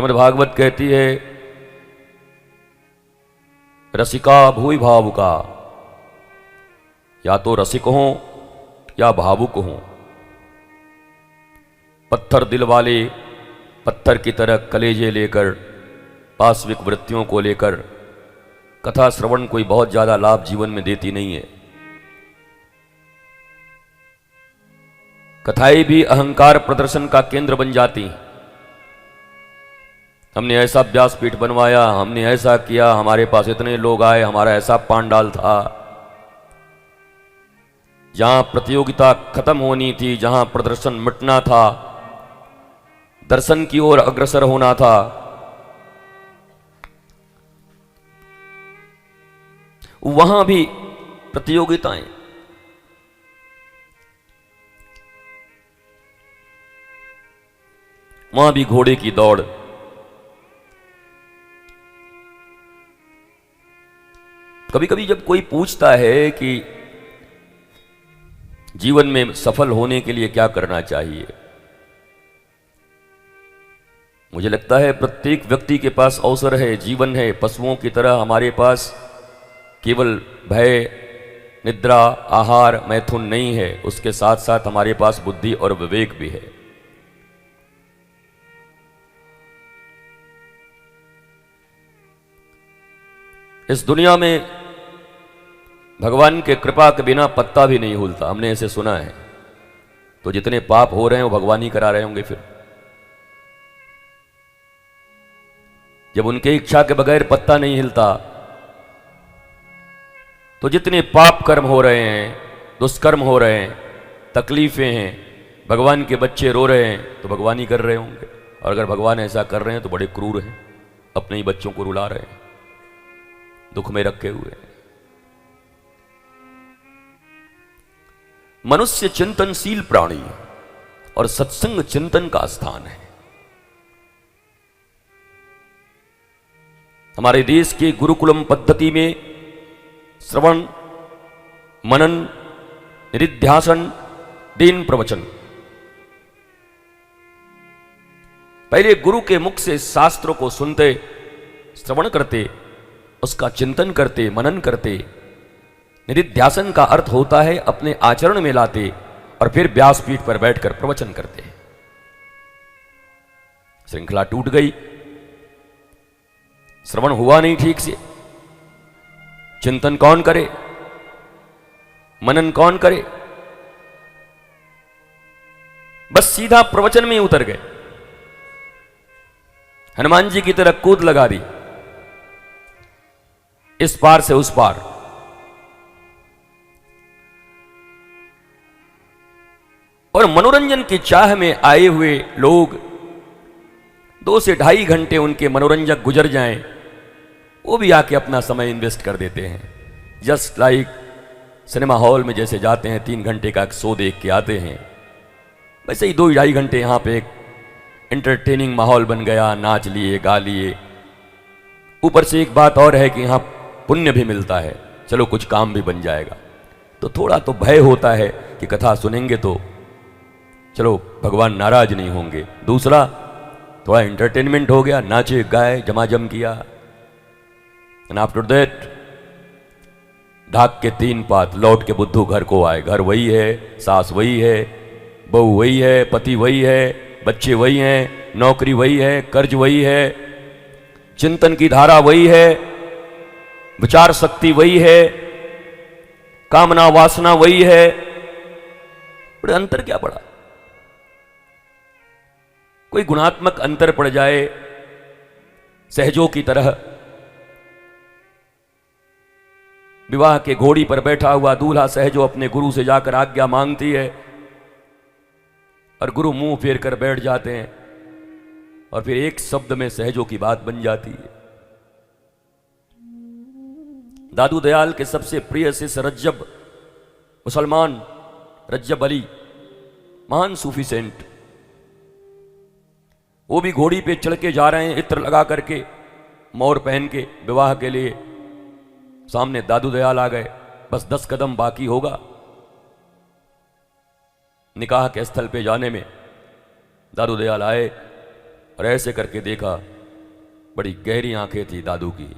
श्रीमद्भागवत कहती है, रसिका भूय भावुका, या तो रसिक हों या भावुक हों। पत्थर दिल वाले पत्थर की तरह कलेजे लेकर, पाश्विक वृत्तियों को लेकर कथा श्रवण कोई बहुत ज्यादा लाभ जीवन में देती नहीं है। कथाएं भी अहंकार प्रदर्शन का केंद्र बन जाती हैं। हमने ऐसा व्यासपीठ बनवाया, हमने ऐसा किया, हमारे पास इतने लोग आए, हमारा ऐसा पांडाल था। जहां प्रतियोगिता खत्म होनी थी, जहां प्रदर्शन मिटना था, दर्शन की ओर अग्रसर होना था, वहां भी प्रतियोगिताएं। वहां भी घोड़े की दौड़। कभी कभी जब कोई पूछता है कि जीवन में सफल होने के लिए क्या करना चाहिए, मुझे लगता है प्रत्येक व्यक्ति के पास अवसर है, जीवन है। पशुओं की तरह हमारे पास केवल भय, निद्रा, आहार, मैथुन नहीं है, उसके साथ साथ हमारे पास बुद्धि और विवेक भी है। इस दुनिया में भगवान के कृपा के बिना पत्ता भी नहीं हिलता, हमने ऐसे सुना है। तो जितने पाप हो रहे हैं वो भगवान ही करा रहे होंगे। फिर जब उनके इच्छा के बगैर पत्ता नहीं हिलता, तो जितने पाप कर्म हो रहे हैं, दुष्कर्म हो रहे हैं, तकलीफें हैं, भगवान के बच्चे रो रहे हैं, तो भगवान ही कर रहे होंगे। और अगर भगवान ऐसा कर रहे हैं तो बड़े क्रूर हैं, अपने ही बच्चों को रुला रहे हैं, दुख में रखे हुए। मनुष्य चिंतनशील प्राणी और सत्संग चिंतन का स्थान है। हमारे देश के गुरुकुलम पद्धति में श्रवण, मनन, निधिध्यासन, दीन प्रवचन। पहले गुरु के मुख से शास्त्रों को सुनते, श्रवण करते, उसका चिंतन करते, मनन करते। निधिध्यासन का अर्थ होता है अपने आचरण में लाते, और फिर व्यासपीठ पर बैठकर प्रवचन करते। श्रृंखला टूट गई, श्रवण हुआ नहीं ठीक से, चिंतन कौन करे, मनन कौन करे, बस सीधा प्रवचन में ही उतर गए। हनुमान जी की तरह कूद लगा दी, इस पार से उस पार। और मनोरंजन की चाह में आए हुए लोग 2 से 2.5 घंटे उनके मनोरंजक गुजर जाएं, वो भी आके अपना समय इन्वेस्ट कर देते हैं। जस्ट लाइक सिनेमा हॉल में जैसे जाते हैं, 3 घंटे का शो देख के आते हैं, वैसे ही 2-2.5 घंटे यहां पे एक एंटरटेनिंग माहौल बन गया। नाच लिए, गा लिए। ऊपर से एक बात और है कि यहां पुण्य भी मिलता है, चलो कुछ काम भी बन जाएगा। तो थोड़ा तो भय होता है कि कथा सुनेंगे तो चलो भगवान नाराज नहीं होंगे। दूसरा, थोड़ा एंटरटेनमेंट हो गया, नाचे गाए, जमाजम किया। एंड आफ्टर दैट ढाक के 3 पात, लौट के बुद्धू घर को आए। घर वही है, सास वही है, बहू वही है, पति वही है, बच्चे वही हैं, नौकरी वही है, कर्ज वही है, चिंतन की धारा वही है, विचार शक्ति वही है, कामना वासना वही है। बड़े अंतर क्या पड़ा? कोई गुणात्मक अंतर पड़ जाए, सहजों की तरह। विवाह के घोड़ी पर बैठा हुआ दूल्हा सहजो अपने गुरु से जाकर आज्ञा मांगती है, और गुरु मुंह फेर कर बैठ जाते हैं, और फिर एक शब्द में सहजों की बात बन जाती है। दादू दयाल के सबसे प्रिय शिष्य रज्जब, मुसलमान रज्जब अली, महान सूफी सेंट, वो भी घोड़ी पे चढ़ के जा रहे हैं, इत्र लगा करके, मोर पहन के, विवाह के लिए। सामने दादू दयाल आ गए, बस 10 कदम बाकी होगा निकाह के स्थल पे जाने में। दादू दयाल आए और ऐसे करके देखा, बड़ी गहरी आंखें थी दादू की।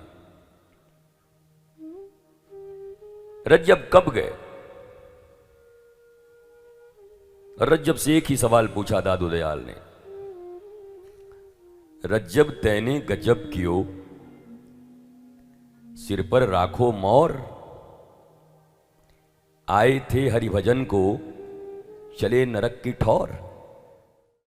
रज्जब कब गए? रज्जब से एक ही सवाल पूछा दादू दयाल ने, रज्जब तैने गजब कियो, सिर पर राखो मोर, आए थे हरिभजन को, चले नरक की ठौर।